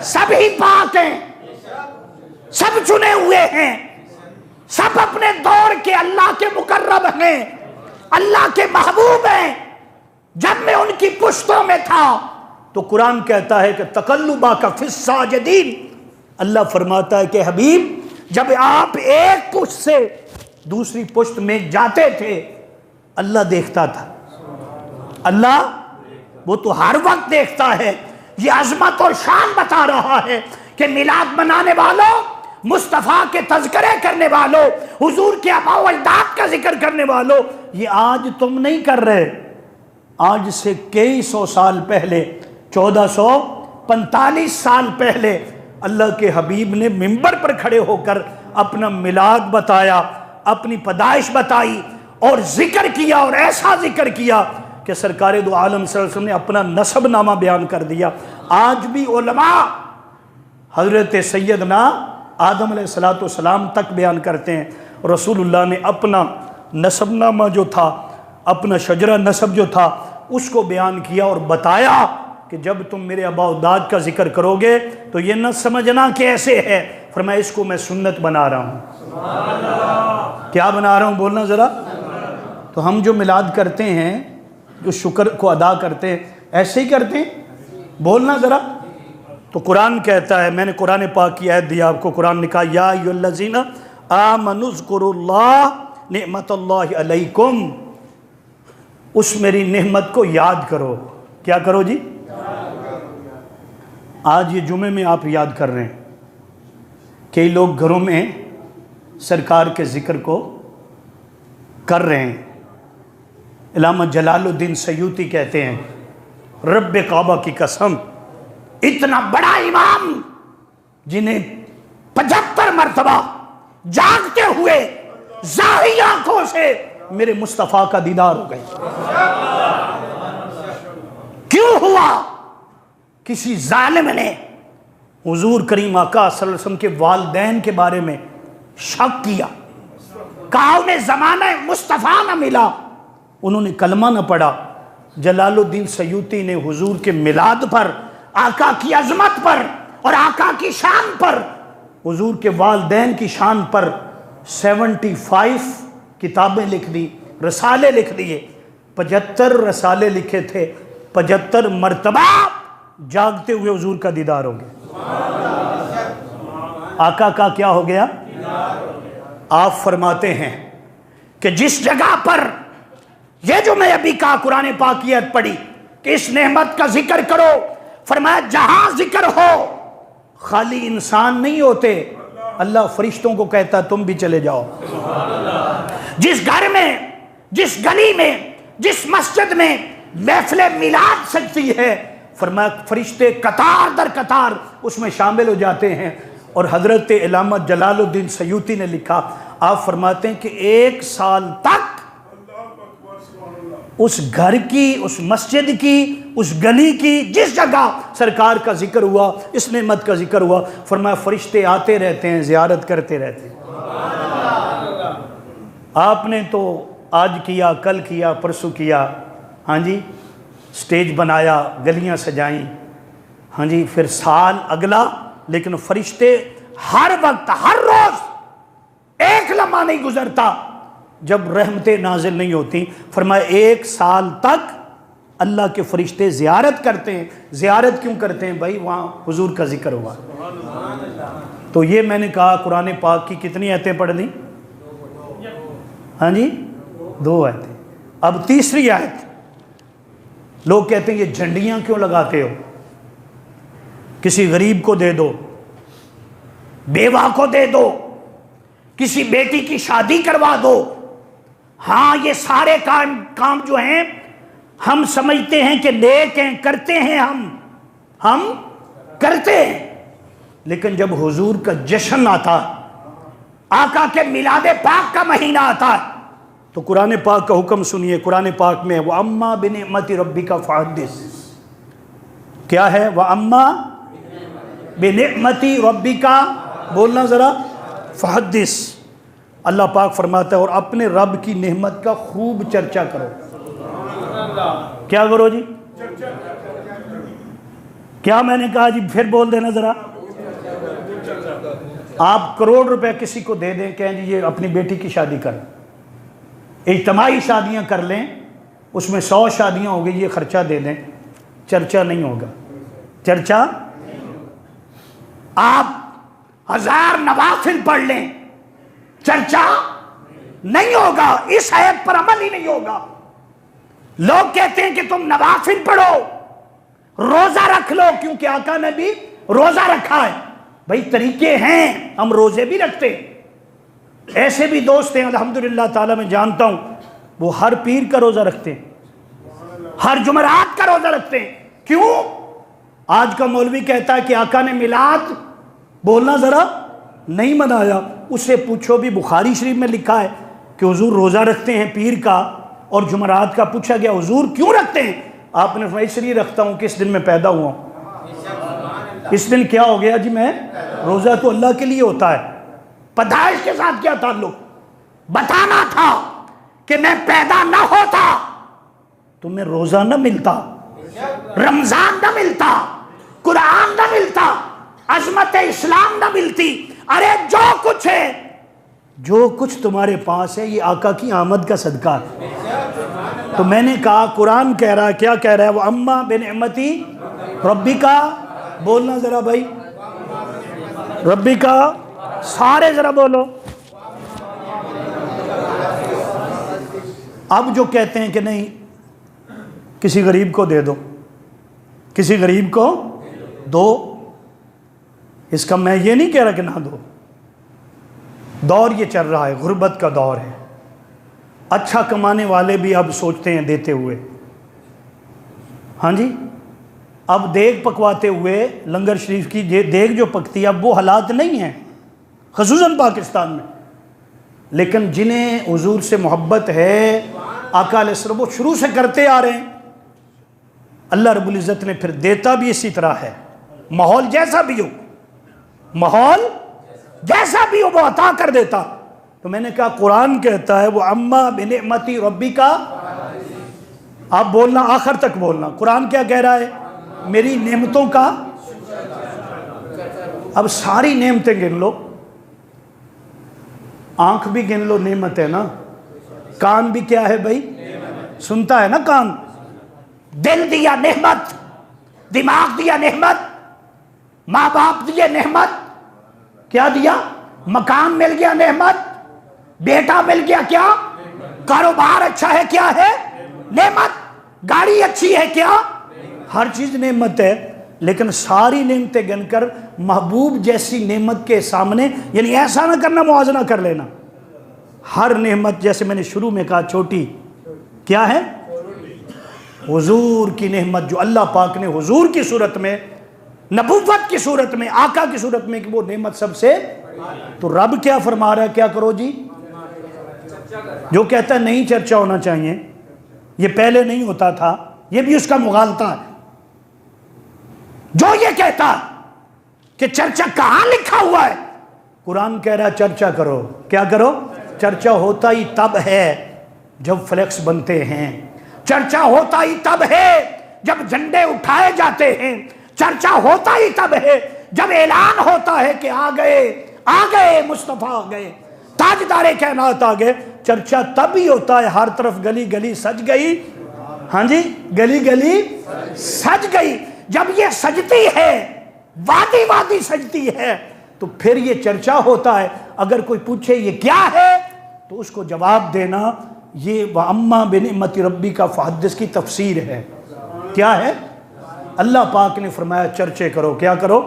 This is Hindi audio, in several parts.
सभी पाक हैं, सब चुने हुए हैं, सब अपने दौर के अल्लाह के मुकर्रब हैं, अल्लाह के महबूब हैं। जब मैं उनकी पुश्तों में था तो कुरान कहता है कि तकल्लुबा का फिस्साजिदीन, अल्लाह फरमाता है कि हबीब जब आप एक पुश्त से दूसरी पुश्त में जाते थे अल्लाह देखता था। अल्लाह वो तो हर वक्त देखता है। ये अजमत और शान बता रहा है कि मिलाद मनाने वालों, मुस्तफ़ा के तज़किरे करने वालों, हुजूर के आबा व अजदाद का जिक्र करने वालों, ये आज तुम नहीं कर रहे। आज से कई सौ साल पहले, 1445 साल पहले अल्लाह के हबीब ने मिंबर पर खड़े होकर अपना मिलाद बताया, अपनी पैदाइश बताई और जिक्र किया, और ऐसा जिक्र किया कि सरकार दो आलम सल्लल्लाहु अलैहि वसल्लम ने अपना नसबनामा बयान कर दिया। आज भी उलमा हज़रत सैयदना आदम अलैहिस्सलाम तक बयान करते हैं। रसूलुल्लाह ने अपना नसबनामा जो था, अपना शजरा नसब जो था, उसको बयान किया और बताया कि जब तुम मेरे आबा दाद का जिक्र करोगे तो ये न समझना कि ऐसे है, फरमाया इसको मैं सुन्नत बना रहा हूँ। क्या बना रहा हूँ बोलना ज़रा। तो हम जो मिलाद करते हैं, जो शुक्र को अदा करते हैं, ऐसे ही करते हैं, बोलना ज़रा। तो कुरान कहता है, मैंने कुरान पाक की आयत दी आपको, कुरान ने कहा या अय्युहल्लज़ीना आमनुज़्कुरुल्लाह निअमतुल्लाहि अलैकुम, उस मेरी नेमत को याद करो। क्या करो जी? आज ये जुमे में आप याद कर रहे हैं। कई लोग घरों में सरकार के जिक्र को कर रहे हैं। इलामा जलालुद्दीन सयूती कहते हैं, रब्बे काबा की कसम, इतना बड़ा इमाम जिन्हें 75 मरतबा जागते हुए ज़ाहिर आंखों से मेरे मुस्तफ़ा का दीदार हो गया। क्यों हुआ? किसी जालिम ने हुजूर करीम आका सल्लल्लाहु अलैहि वसल्लम के वालिदैन के बारे में शक किया, कहा उन्हें ज़माना मुस्तफ़ा न मिला, उन्होंने कलमा न पढ़ा। जलालुद्दीन सयूती ने हुजूर के मिलाद पर, आका की अजमत पर और आका की शान पर, हुजूर के वालिदैन की शान पर 75 किताबें लिख दी, रसाले लिख दिए। 75 रसाले लिखे थे, 75 मरतबा जागते हुए हुजूर का दीदार हो गया। आका का क्या हो गया? आप फरमाते हैं कि जिस जगह पर ये जो मैं अभी कहा, कुरान पाक की आयत पढ़ी कि इस नेमत का जिक्र करो, फरमाया जहां जिक्र हो खाली इंसान नहीं होते, अल्लाह फरिश्तों को कहता तुम भी चले जाओ। जिस घर में, जिस गली में, जिस मस्जिद में महफिल मिलाद सजती है, फरमाया फरिश्ते कतार दर कतार उसमें शामिल हो जाते हैं। और हजरत इलामा जलालुद्दीन सयूती ने लिखा, आप फरमाते हैं कि 1 साल तक उस घर की, उस मस्जिद की, उस गली की, जिस जगह सरकार का जिक्र हुआ, इस नेमत का जिक्र हुआ, फरमाया फरिश्ते आते रहते हैं, ज़ियारत करते रहते हैं। आपने तो आज किया, कल किया, परसों किया, हाँ जी, स्टेज बनाया, गलियां सजाई, हाँ जी, फिर साल अगला, लेकिन फरिश्ते हर वक्त, हर रोज एक लम्हा नहीं गुजरता जब रहमतें नाजिल नहीं होती। फरमाया 1 साल तक अल्लाह के फरिश्ते ज़ियारत करते हैं। ज़ियारत क्यों करते हैं भाई? वहाँ हुजूर का जिक्र हुआ। तो ये मैंने कहा कुरान पाक की कितनी आयतें पढ़ दी? हाँ जी, 2 आयतें। अब तीसरी आयत, लोग कहते हैं ये झंडियाँ क्यों लगाते हो? किसी गरीब को दे दो, बेवा को दे दो, किसी बेटी की शादी करवा दो। हाँ, ये सारे काम जो हैं हम समझते हैं कि नेक हैं, करते हैं, हम करते हैं। लेकिन जब हुजूर का जश्न आता, आका के मिलादे पाक का महीना आता है, तो कुरान पाक का हुक्म सुनिए। कुरान पाक में व अम्मा बिनिअमति रब्बिका फहद्दिस, क्या है? व अम्मा बिनिअमति रब्बिका, बोलना ज़रा, फहद्दिस। अल्लाह पाक फरमाता है और अपने रब की नेमत का खूब चर्चा करो। क्या करो जी? क्या मैंने कहा जी? फिर बोल देना जरा। आप करोड़ रुपए किसी को दे दें, कहें जी ये अपनी बेटी की शादी कर, इज्तिमाई शादियां कर लें, उसमें 100 शादियां हो गई, ये खर्चा दे दें, चर्चा नहीं होगा। चर्चा, आप 1000 नवाफिल पढ़ लें, चर्चा नहीं होगा। इस आयत पर अमल ही नहीं होगा। लोग कहते हैं कि तुम नवाफिल पढ़ो, रोजा रख लो, क्योंकि आका ने भी रोजा रखा है। भाई तरीके हैं, हम रोजे भी रखते हैं। ऐसे भी दोस्त हैं अल्हम्दुलिल्लाह ताला मैं जानता हूं, वो हर पीर का रोजा रखते हैं, हर जुमरात का रोजा रखते हैं। क्यों? आज का मौलवी कहता है कि आका ने मिलाद बोलना जरा नहीं मनाया। उससे पूछो भी, बुखारी शरीफ में लिखा है कि हुजूर रोजा रखते हैं पीर का और जुमरात का। पूछा गया हुजूर क्यों रखते हैं? आपने फरमाया इसलिए रखता हूं कि इस दिन में पैदा हुआ हूं। इस दिन क्या हो गया जी? मैं रोजा तो अल्लाह के लिए होता है, पैदाइश के साथ क्या ताल्लुक? बताना था कि मैं पैदा ना होता तुम्हें रोजा ना मिलता, रमजान ना मिलता, कुरान ना मिलता, अजमत इस्लाम ना मिलती। अरे जो कुछ है, जो कुछ तुम्हारे पास है, ये आका की आमद का सदका है। तो मैंने कहा कुरान कह रहा है, क्या कह रहा है? वो अम्मा बिनिअमती रब्बिका, बोलना जरा भाई, रब्बिका, सारे जरा बोलो। अब जो कहते हैं कि नहीं किसी गरीब को दे दो, किसी गरीब को दो, इसका मैं ये नहीं कह रहा कि ना दो। दौर ये चल रहा है, गुर्बत का दौर है। अच्छा कमाने वाले भी अब सोचते हैं देते हुए, हाँ जी, अब देग पकवाते हुए लंगर शरीफ की देग जो पकती है, अब वो हालात नहीं है ख़ुसूसन पाकिस्तान में। लेकिन जिन्हें हुजूर से मोहब्बत है, आका अलैहिस्सलाम वो शुरू से करते आ रहे हैं, अल्लाह रब्बुल इज़्ज़त ने फिर देता भी इसी तरह है। माहौल जैसा भी हो, माहौल जैसा भी हो वो अता कर देता। तो मैंने कहा कुरान कहता है वो अम्मा बिनिअमती रब्बिका, आप बोलना आखिर तक बोलना। कुरान क्या कह रहा है? मेरी नेमतों का, अब सारी नेमतें गिन लो, आंख भी गिन लो, नेमत है ना। कान भी क्या है भाई? सुनता है ना कान। दिल दिया नेमत, दिमाग दिया नेमत, माँ बाप दिए नेमत, क्या दिया? मकान मिल गया नेमत, बेटा मिल गया क्या? कारोबार अच्छा है क्या है? नेमत। गाड़ी अच्छी है क्या? हर चीज नेमत है। लेकिन सारी नेमतें गिनकर महबूब जैसी नेमत के सामने, यानी ऐसा ना करना मुआवजा कर लेना। हर नेमत, जैसे मैंने शुरू में कहा, छोटी क्या है? हुजूर की नेमत, जो अल्लाह पाक ने हुजूर की सूरत में, नबुव्वत की सूरत में, आका की सूरत में, कि वो नेमत सबसे। तो रब क्या फरमा रहा है? क्या करो जी? जो कहता है नहीं चर्चा होना चाहिए, ये पहले नहीं होता था, ये भी उसका मुगालता है। जो ये कहता कि चर्चा कहां लिखा हुआ है, कुरान कह रहा है चर्चा करो। क्या करो? चर्चा होता ही तब है जब फ्लैक्स बनते हैं, चर्चा होता ही तब है जब झंडे उठाए जाते हैं, चर्चा होता ही तब है जब ऐलान होता है कि आ गए मुस्तफा, आ गए ताजदारे कायनात, आ गए। चर्चा तब ही होता है, हर तरफ गली गली सज गई, हाँ जी, गली गली सज गई। जब ये सजती है, वादी वादी सजती है, तो फिर ये चर्चा होता है। अगर कोई पूछे ये क्या है, तो उसको जवाब देना ये व अम्मा बिनिअमति रब्बी का फहदिस की तफसीर है। क्या है? अल्लाह पाक ने फरमाया चर्चे करो। क्या करो?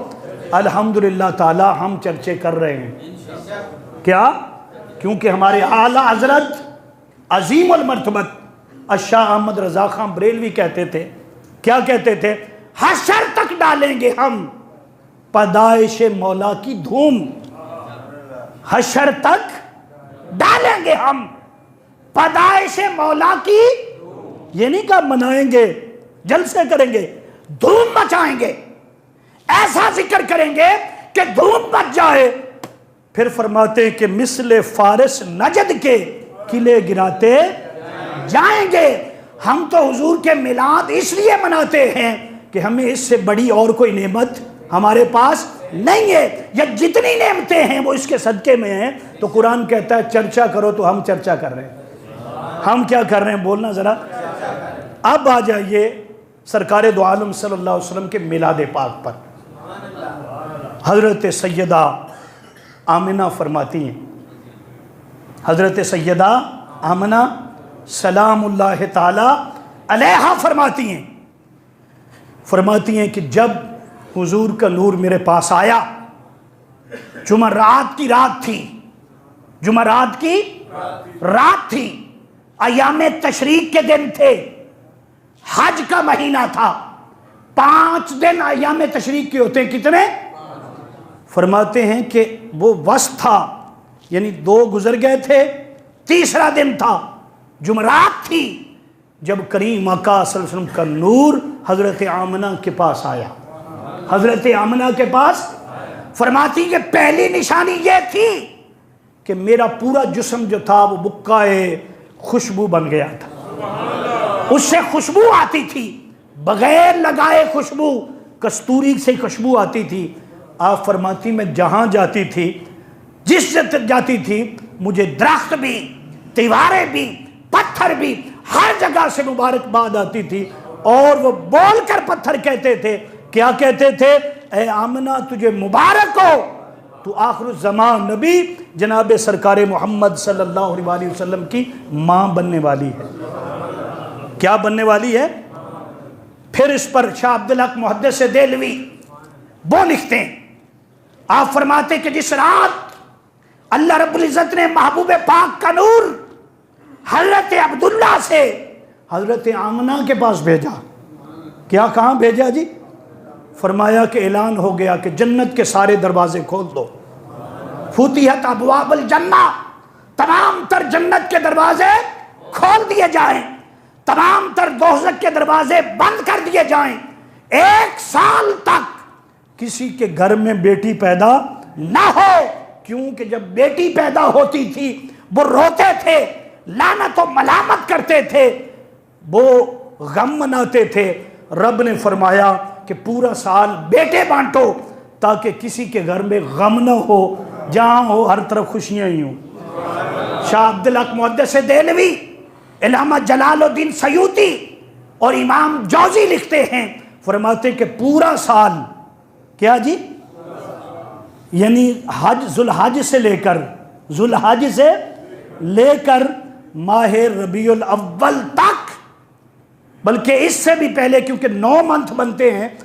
अल्हम्दुलिल्लाह ताला हम चर्चे कर रहे हैं। क्या? क्योंकि हमारे आला हजरत अजीम अल मर्तबत शाह अहमद रजा खान बरेलवी कहते थे, क्या कहते थे? हशर तक डालेंगे हम पैदाइश मौला की धूम, हशर तक डालेंगे हम पैदाइश मौला की। ये नहीं कहा मनाएंगे, जलसे करेंगे, धूम मचाएंगे, ऐसा जिक्र करेंगे कि धूम मच जाए। फिर फरमाते हैं कि मिसले फारिस नजद के किले गिराते जाएंगे। हम तो हुजूर के मिलाद इसलिए मनाते हैं कि हमें इससे बड़ी और कोई नेमत हमारे पास नहीं है, या जितनी नेमतें हैं वो इसके सदके में हैं। तो कुरान कहता है चर्चा करो, तो हम चर्चा कर रहे हैं। हम क्या कर रहे हैं, बोलना ज़रा। अब आ जाइए सरकार दो आलम सल्लल्लाहु अलैहि वसल्लम के मिलाद पाक पर। हज़रत सैयदा आमिना फरमाती हैं, हज़रत सैयदा आमिना सलामुल्लाह ताला अलैहा फरमाती हैं कि जब हुजूर का नूर मेरे पास आया, जुमरात की रात थी, जुमरात की रात थी, अयाम तशरीक के दिन थे, हज का महीना था, 5 दिन अयाम तशरीक के होते हैं। कितने? फरमाते हैं कि वो वस्त था, यानी 2 गुजर गए थे, तीसरा दिन था, जुमरात थी, जब करीम आका सल्लल्लाहु अलैहि वसल्लम का नूर हज़रत आमिना के पास आया। हज़रत आमिना के पास फरमाती कि पहली निशानी ये थी कि मेरा पूरा जिस्म जो था वो बुक्काए खुशबू बन गया था, उससे खुशबू आती थी, बगैर लगाए खुशबू, कस्तूरी से खुशबू आती थी। आप फरमाती मैं जहाँ जाती थी, जिस जगह जाती थी, मुझे दरख्त भी, दीवारें भी, पत्थर भी, हर जगह से मुबारकबाद आती थी। और वो बोलकर पत्थर कहते थे, क्या कहते थे? ए आमिना तुझे मुबारक हो, तू आखिर ज़मान नबी जनाब सरकार मोहम्मद सल्लल्लाहु अलैहि वसल्लम की माँ बनने वाली है। क्या बनने वाली है? फिर इस पर शाह अब्दुल हक मुहद्दिस देलवी वो लिखते हैं, आप फरमाते कि जिस रात अल्लाह रब्बुल इज़्ज़त ने महबूब पाक का नूर हज़रत अब्दुल्ला से हज़रत आमिना के पास भेजा। क्या कहाँ भेजा जी? फरमाया कि ऐलान हो गया कि जन्नत के सारे दरवाजे खोल दो, फुतिहत अबवाबुल जन्ना, तमाम तर जन्नत के दरवाजे खोल दिए जाएं, तमाम तर दोज़ख के दरवाजे बंद कर दिए जाएं। 1 साल तक किसी के घर में बेटी पैदा ना हो, क्योंकि जब बेटी पैदा होती थी वो रोते थे, लानत और मलामत करते थे, वो गम मनाते थे। रब ने फरमाया कि पूरा साल बेटे बांटो ताकि किसी के घर में गम न हो, जहाँ हो हर तरफ खुशियाँ ही हों। शाह अब्दुल हक मुहद्दिस देलवी, इल्लामा जलालुद्दीन सयूती और इमाम जौज़ी लिखते हैं, फरमाते कि पूरा साल, क्या जी, यानी जुल्हज से लेकर माह रबीउल अव्वल तक, बल्कि इससे भी पहले, क्योंकि 9 मंथ बनते हैं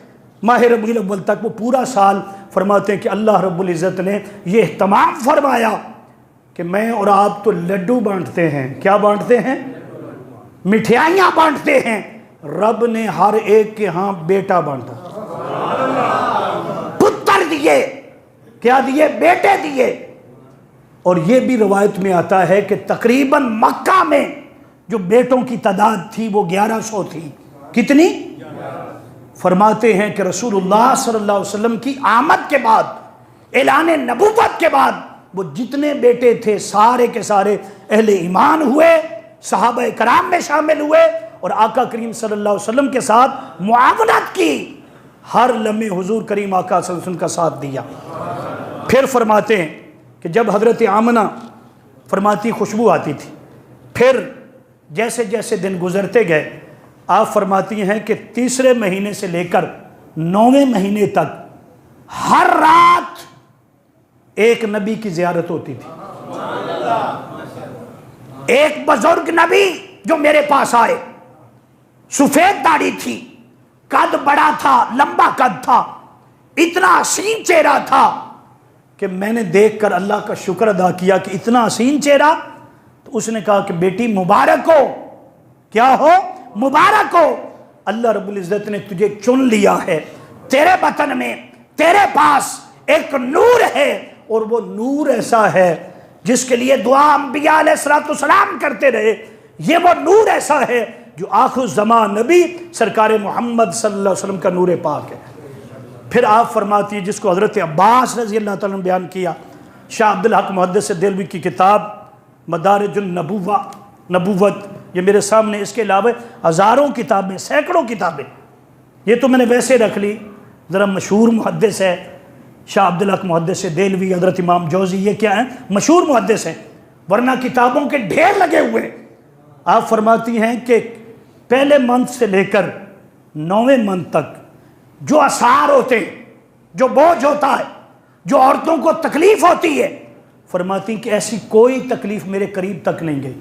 माह रबीउल अव्वल तक, वो पूरा साल फरमाते हैं कि अल्लाह रब्बुल इज़्ज़त ने ये इहतमाम फरमाया कि मैं और आप तो लड्डू बांटते हैं, क्या बांटते हैं? मिठाइयाँ बांटते हैं। रब ने हर एक के यहाँ बेटा बांटा, पुत्र दिए, क्या दिए? बेटे दिए। और ये भी रवायत में आता है कि तकरीबन मक्का में जो बेटों की तादाद थी वो 1100 थी। कितनी? फरमाते हैं कि रसूलुल्लाह सल्लल्लाहु अलैहि वसल्लम की आमद के बाद, ऐलान नबूवत के बाद, वो जितने बेटे थे सारे के सारे अहले ईमान हुए, सहाबा कराम में शामिल हुए और आका करीम सल्लल्लाहु अलैहि वसल्लम के साथ मुआवनत की, हर लम्हे हुजूर करीम आका सल्लल्लाहु अलैहि वसल्लम का साथ दिया। फिर फरमाते हैं कि जब हज़रत आमिना फरमाती खुशबू आती थी, फिर जैसे जैसे दिन गुजरते गए, आप फरमाती हैं कि 3रे महीने से लेकर 9वें महीने तक हर रात एक नबी की ज़ियारत होती थी। एक बुजुर्ग नबी जो मेरे पास आए, सफ़ेद दाढ़ी थी, कद बड़ा था, लंबा कद था, इतना हसीन चेहरा था कि मैंने देखकर अल्लाह का शुक्र अदा किया कि इतना हसीन चेहरा। तो उसने कहा कि बेटी मुबारक हो। क्या हो? मुबारक हो, अल्लाह रब्बुल इज़्ज़त ने तुझे चुन लिया है, तेरे वतन में तेरे पास एक नूर है, और वो नूर ऐसा है जिसके लिए दुआ अंबिया अलैहिस्सलाम करते रहे। ये वो नूर ऐसा है जो आखिर ज़मान नबी सरकार मोहम्मद सल्लल्लाहु अलैहि वसल्लम का नूर पाक है। फिर आप फरमाती है, जिसको हज़रत अब्बास रज़ी अल्लाह तआला ने बयान किया, शाह अब्दुल हक मुहद्दिस देलवी की किताब मदारिजुन नबूवत, ये मेरे सामने, इसके अलावा हज़ारों किताबें, सैकड़ों किताबें ये तो मैंने वैसे रख ली, ज़रा मशहूर मुहद्दिस है शाह अब्दुल हक मुहद्दिस देलवी, हज़रत इमाम जौज़ी, ये क्या है, मशहूर मुहद्दिस हैं, वरना किताबों के ढेर लगे हुए। आप फरमाती हैं कि पहले मंथ से लेकर 9वें मंथ तक जो आसार होते हैं, जो बोझ होता है, जो औरतों को तकलीफ होती है, फरमाती कि ऐसी कोई तकलीफ मेरे करीब तक नहीं गई,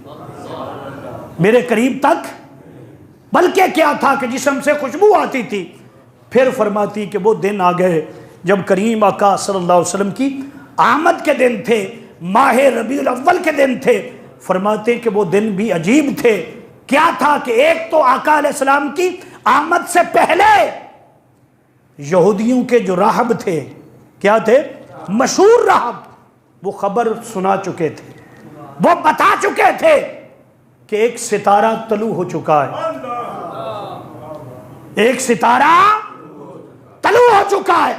मेरे करीब तक। बल्कि क्या था कि जिस्म से खुशबू आती थी। फिर फरमाती कि वो दिन आ गए जब करीम आका सल्लल्लाहु अलैहि वसल्लम की आमद के दिन थे, माह रबीउल अव्वल के दिन थे। फरमाते कि वो दिन भी अजीब थे। क्या था कि एक तो आका अलैहिस्सलाम की आमद से पहले यहूदियों के जो राहब थे, क्या थे, मशहूर राहब, वो खबर सुना चुके थे, वो बता चुके थे कि एक सितारा तलू हो चुका है, एक सितारा तलू हो चुका है।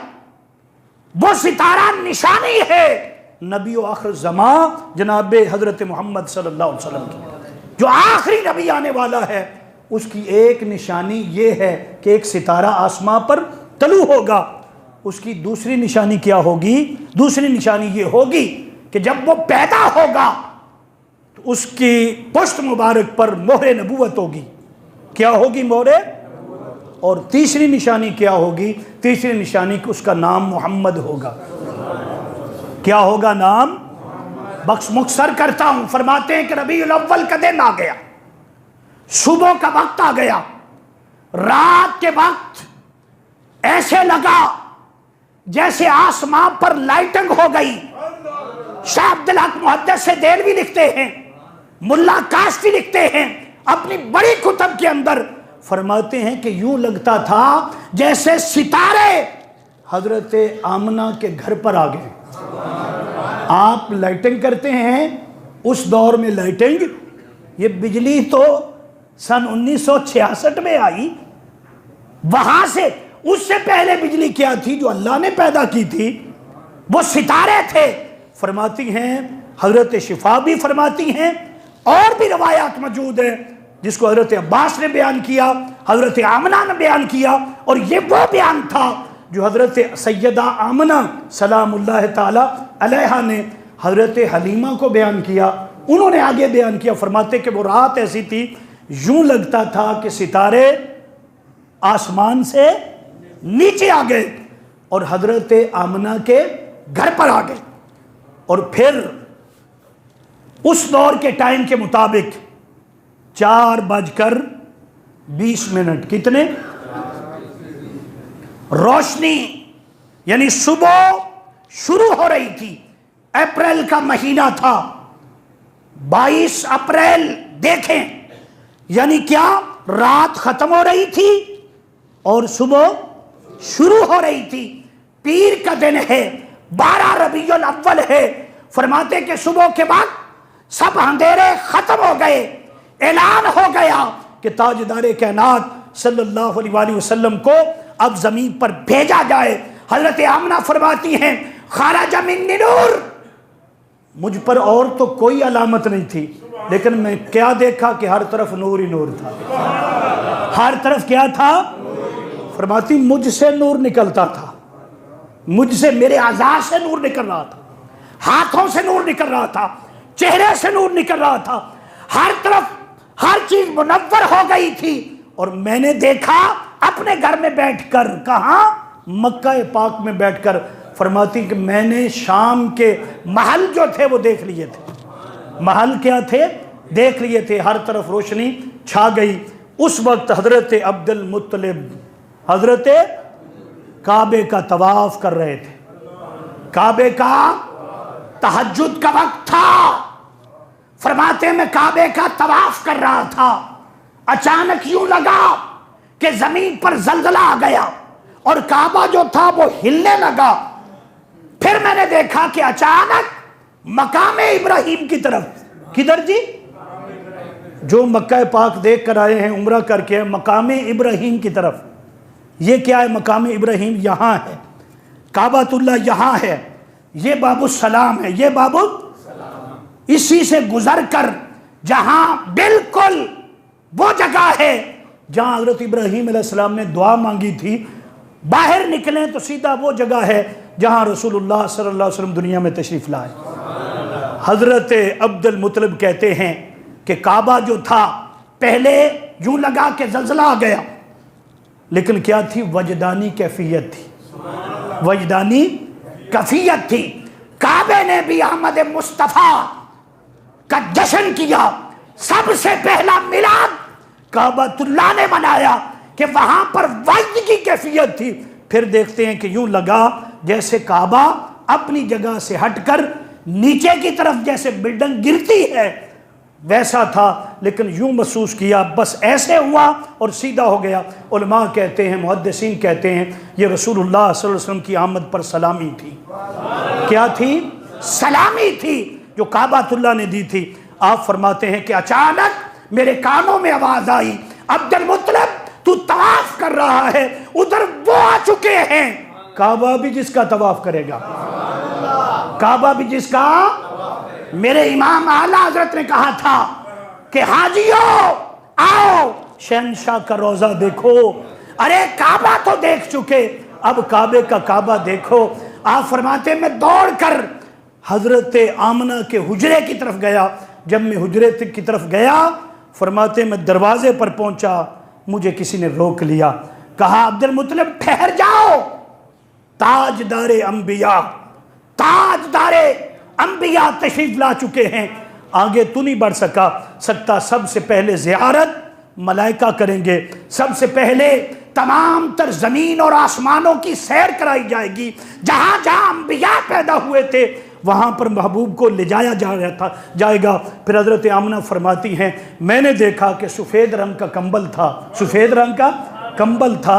वो सितारा निशानी है नबी आखिर ज़मा जनाब हजरत मोहम्मद सल्लल्लाहु अलैहि वसल्लम की, जो आखिरी नबी आने वाला है। उसकी एक निशानी ये है कि एक सितारा आसमां पर तलू होगा। उसकी दूसरी निशानी क्या होगी? दूसरी निशानी ये होगी कि जब वो पैदा होगा तो उसकी पुश्त मुबारक पर मोहरे नबूवत होगी। क्या होगी? मोहरे। और तीसरी निशानी क्या होगी? तीसरी निशानी कि उसका नाम मोहम्मद होगा। क्या होगा? नाम। बख्श मुख्तसर करता हूं। फरमाते हैं कि रबीउल अव्वल का दिन आ गया, सुबह का वक्त आ गया, रात के वक्त ऐसे लगा जैसे आसमां पर लाइटिंग हो गई। शाह अब्दुल हक मुहद्दिस से देलवी लिखते हैं, मुल्ला काश्ती लिखते हैं अपनी बड़ी कुतुब के अंदर, फरमाते हैं कि यूं लगता था जैसे सितारे हजरत आमना के घर पर आ गए। आप लाइटिंग करते हैं, उस दौर में लाइटिंग, ये बिजली तो सन 1966 में आई, वहां से उससे पहले बिजली क्या थी जो अल्लाह ने पैदा की थी? वो सितारे थे। फरमाती हैं हजरत शिफा भी फरमाती हैं, और भी रवायात मौजूद है जिसको हजरत अब्बास ने बयान किया, हजरत आमना ने बयान किया, और ये वो बयान था जो हजरत सैयदा आमना सलामुल्लाह ताला अलैहा ने हजरत हलीमा को बयान किया। उन्होंने आगे बयान किया, फरमाते कि वो रात ऐसी थी यूं लगता था कि सितारे आसमान से नीचे आ गए और हजरत आमना के घर पर आ गए। और फिर उस दौर के टाइम के मुताबिक 4:20 कितने रोशनी, यानी सुबह शुरू हो रही थी। अप्रैल का महीना था, 22 अप्रैल देखें, यानी क्या, रात खत्म हो रही थी और सुबह शुरू हो रही थी। पीर का दिन है, 12 रबीउल अव्वल है। फरमाते कि सुबह के बाद सब अंधेरे खत्म हो गए। ऐलान हो गया कि ताजदार कायनात सल्लल्लाहु अलैहि वसल्लम को अब जमीन पर भेजा जाए। हजरत आमना फरमाती हैं, खारज मिन्नी नूर, मुझ पर और तो कोई अलामत नहीं थी, लेकिन मैं क्या देखा कि हर तरफ नूर ही नूर था। हर तरफ क्या था? फरमाती मुझसे नूर निकलता था, मुझसे, मेरे आज़ा से नूर निकल रहा था, हाथों से नूर निकल रहा था, चेहरे से नूर निकल रहा था, हर तरफ हर चीज मुनव्वर हो गई थी। और मैंने देखा अपने घर में बैठकर, कहाँ? मक्का पाक में बैठकर। फरमाती कि मैंने शाम के महल जो थे वो देख लिए थे। महल क्या थे? देख लिए थे। हर तरफ रोशनी छा गई। उस वक्त हजरत अब्दुल मुत्तलिब हजरत काबे का तवाफ कर रहे थे। काबे का तहज्जुद का वक्त था। फरमाते में काबे का तवाफ कर रहा था, अचानक यूं लगा कि जमीन पर जलजला आ गया और काबा जो था वो हिलने लगा। फिर मैंने देखा कि अचानक मकाम इब्राहिम की तरफ, किधर जी? जो मक्का पाक देख कर आए हैं उम्रा करके, मकाम इब्राहिम की तरफ। ये क्या है? मकाम इब्राहिम यहाँ है, काबातुल्लाह यहाँ है, ये बाबू सलाम है, ये बाबू, इसी से गुजर कर जहां बिल्कुल वो जगह है जहाँ हज़रत इब्राहीम अलैहिस्सलाम ने दुआ मांगी थी, बाहर निकलें तो सीधा वो जगह है जहाँ रसूलुल्लाह सल्लल्लाहु अलैहि वसल्लम दुनिया में तशरीफ़ लाए। हज़रत अब्दुल मुत्तलिब कहते हैं कि काबा जो था पहले यूं लगा के ज़लज़ला आ गया, लेकिन क्या थी, वजदानी कैफियत थी, वजदानी कैफियत थी। काबे ने भी अहमद मुस्तफ़ा का जश्न किया, सबसे पहला मिलाद काबतुल्लाह ने मनाया कि वहां पर वजद की कैफियत थी। फिर देखते हैं कि यूं लगा जैसे काबा अपनी जगह से हटकर नीचे की तरफ जैसे बिल्डिंग गिरती है वैसा था, लेकिन यूं महसूस किया बस ऐसे हुआ और सीधा हो गया। उलमा कहते हैं, मुहद्दिसीन कहते हैं, ये रसूलुल्लाह सल्लल्लाहु अलैहि वसल्लम की आमद पर सलामी थी। क्या थी? सलामी थी जो काबातुल्लाह ने दी थी। आप फरमाते हैं कि अचानक मेरे कानों में आवाज आई, अब्दुल मुत्तलिब तू तवाफ कर रहा है, उधर वो आ चुके हैं। काबा भी जिसका तवाफ करेगा, काबा भी जिसका, मेरे इमाम आला हजरत ने कहा था कि हाजियों आओ शहंशाह का रोजा देखो। अरे काबा तो देख चुके, अब काबे का काबा देखो। आप फरमाते मैं दौड़कर हजरत आमना के हुजरे की तरफ गया। जब मैं हुजरे की तरफ गया, फरमाते मैं दरवाजे पर पहुंचा, मुझे किसी ने रोक लिया, कहा अब्दुल मुत्तलिब ठहर जाओ, ताजदारे अंबिया, ताजदारे अंबिया तशरीफ ला चुके हैं, आगे तू नहीं बढ़ सकता। सबसे पहले ज़ियारत मलाइका करेंगे, सबसे पहले तमाम तर ज़मीन और आसमानों की सैर कराई जाएगी। जहाँ जहाँ अंबिया पैदा हुए थे वहाँ पर महबूब को ले जाया जाएगा। फिर हज़रत आमना फरमाती हैं, मैंने देखा कि सफ़ेद रंग का कंबल था, सफ़ेद रंग का कंबल था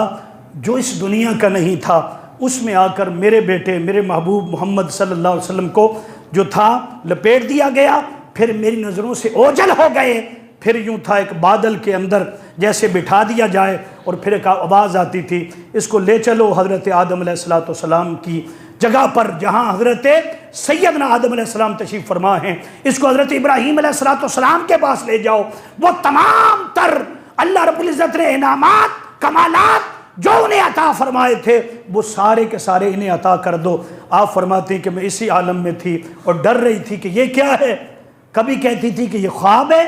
जो इस दुनिया का नहीं था। उसमें आकर मेरे बेटे, मेरे महबूब मोहम्मद सल्लल्लाहु अलैहि वसल्लम को जो था लपेट दिया गया। फिर मेरी नज़रों से ओझल हो गए। फिर यूं था एक बादल के अंदर जैसे बिठा दिया जाए और फिर एक आवाज़ आती थी, इसको ले चलो हज़रत आदम अलैहिस्सलाम की जगह पर जहाँ हज़रत सैयदना आदम अलैहिस्सलाम तशरीफ़ फरमा हैं। इसको हज़रत इब्राहीम अलैहिस्सलाम के पास ले जाओ। वो तमाम तर अल्लाह रब्बुल इज़्ज़त ने इनामात, कमालात जो उन्हें अता फरमाए थे वो सारे के सारे इन्हें अता कर दो। आप फरमाते हैं कि मैं इसी आलम में थी और डर रही थी कि ये क्या है। कभी कहती थी कि ये ख्वाब है,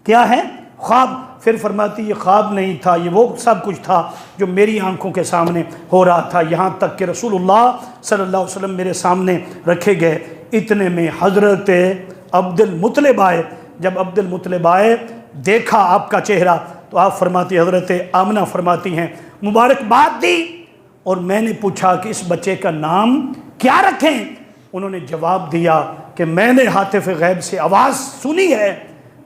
क्या है ख्वाब। फिर फरमाती ये ख्वाब नहीं था, ये वो सब कुछ था जो मेरी आंखों के सामने हो रहा था। यहाँ तक कि रसूलुल्लाह सल्लल्लाहु अलैहि वसल्लम मेरे सामने रखे गए। इतने में हज़रत अब्दुल मुत्तलिब आए। जब अब्दुल मुत्तलिब आए, देखा आपका चेहरा, तो आप फरमाती, हज़रत आमना फरमाती हैं, मुबारकबाद दी और मैंने पूछा कि इस बच्चे का नाम क्या रखें। उन्होंने जवाब दिया कि मैंने हातिफ़ गैब से आवाज़ सुनी है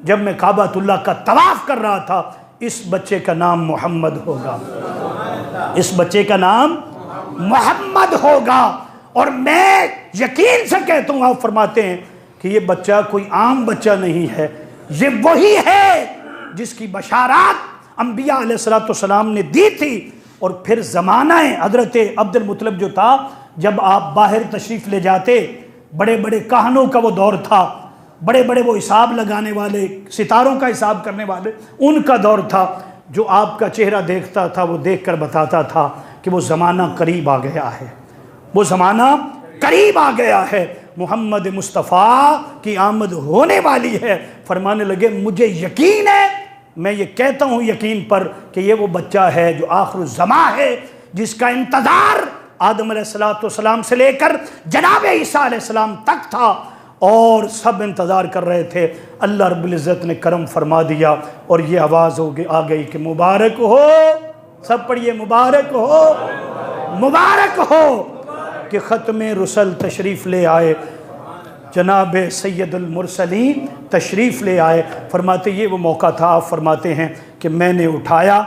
जब मैं काबातुल्लाह का तवाफ़ कर रहा था, इस बच्चे का नाम मोहम्मद होगा, इस बच्चे का नाम मोहम्मद होगा। और मैं यकीन से कहता हूँ, आप फरमाते हैं कि ये बच्चा कोई आम बच्चा नहीं है, ये वही है जिसकी बशारात अंबिया अलैहिस्सलाम ने दी थी। और फिर ज़माना हज़रत अब्दुल मुत्तलिब जो था, जब आप बाहर तशरीफ़ ले जाते, बड़े बड़े कहानों का वो दौर था, बड़े बड़े वो हिसाब लगाने वाले, सितारों का हिसाब करने वाले, उनका दौर था। जो आपका चेहरा देखता था वो देख कर बताता था कि वो ज़माना करीब आ गया है, वो ज़माना करीब आ गया है, मोहम्मद मुस्तफ़ा की आमद होने वाली है। फरमाने लगे मुझे यकीन है, मैं ये कहता हूँ यकीन पर कि ये वो बच्चा है जो आखिर ज़मा है, जिसका इंतज़ार आदम अलैहिस्सलाम से लेकर जनाब ईसा अलैहिस्सलाम तक था और सब इंतज़ार कर रहे थे। अल्लाह रब्बुल इज़्ज़त ने करम फरमा दिया और ये आवाज़ आ गई कि मुबारक हो, सब पढ़िए, मुबारक हो, मुबारक हो कि ख़त्म रुसल तशरीफ़ ले आए, जनाब सैयदुल मुरसलीन तशरीफ़ ले आए। फरमाते ये वो मौका था। आप फरमाते हैं कि मैंने उठाया,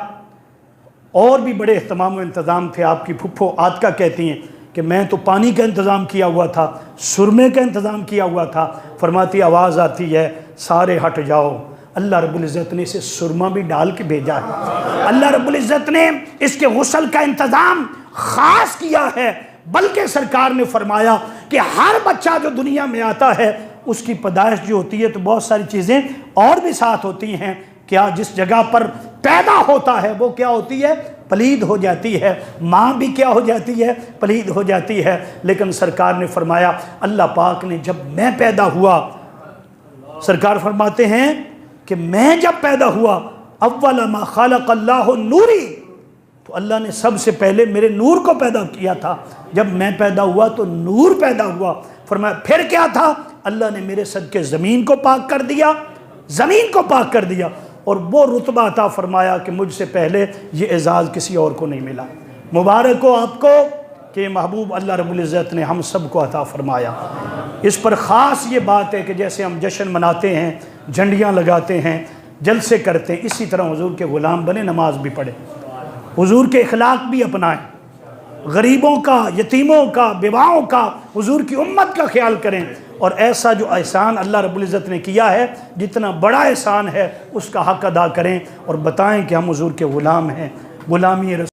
और भी बड़े अहतमाम व इंतज़ाम थे। आपकी फुफ्फो आतका कहती हैं कि मैं तो पानी का इंतज़ाम किया हुआ था, सुरमे का इंतज़ाम किया हुआ था। फरमाती आवाज़ आती है सारे हट जाओ। अल्लाह रब्बुल इज़्ज़त ने इसे सुरमा भी डाल के भेजा है। अल्लाह रब्बुल इज़्ज़त ने इसके गुस्ल का इंतज़ाम ख़ास किया है। बल्कि सरकार ने फरमाया कि हर बच्चा जो दुनिया में आता है उसकी पैदाइश जो होती है तो बहुत सारी चीज़ें और भी साथ होती हैं। क्या जिस जगह पर पैदा होता है वो क्या होती है, पलीद हो जाती है। माँ भी क्या हो जाती है, पलीद हो जाती है। लेकिन सरकार ने फरमाया, अल्लाह पाक ने जब मैं पैदा हुआ, सरकार फरमाते हैं कि मैं जब पैदा हुआ, अव्वल मा खलक़ल्लाहु नूरी, तो अल्लाह ने सबसे पहले मेरे नूर को पैदा किया था। जब मैं पैदा हुआ तो नूर पैदा हुआ। फरमाया फिर क्या था, अल्लाह ने मेरे सदके ज़मीन को पाक कर दिया, ज़मीन को पाक कर दिया, और वो रुतबा अता फरमाया कि मुझसे पहले ये एजाज़ किसी और को नहीं मिला। मुबारक हो आपको कि महबूब अल्लाह रब्बुल इज़्ज़त ने हम सब को अता फरमाया। इस पर ख़ास ये बात है कि जैसे हम जश्न मनाते हैं, झंडियाँ लगाते हैं, जलसे करते हैं, इसी तरह हुजूर के ग़ुलाम बने, नमाज भी पढ़े, हुजूर के अखलाक भी अपनाएं, गरीबों का, यतीमों का, विवाहों का, हुजूर की उम्मत का ख्याल करें। और ऐसा जो एहसान अल्लाह रब्बुल इज़्ज़त ने किया है, जितना बड़ा एहसान है, उसका हक़ अदा करें और बताएं कि हम हुजूर के ग़ुलाम हैं। ग़ुलामी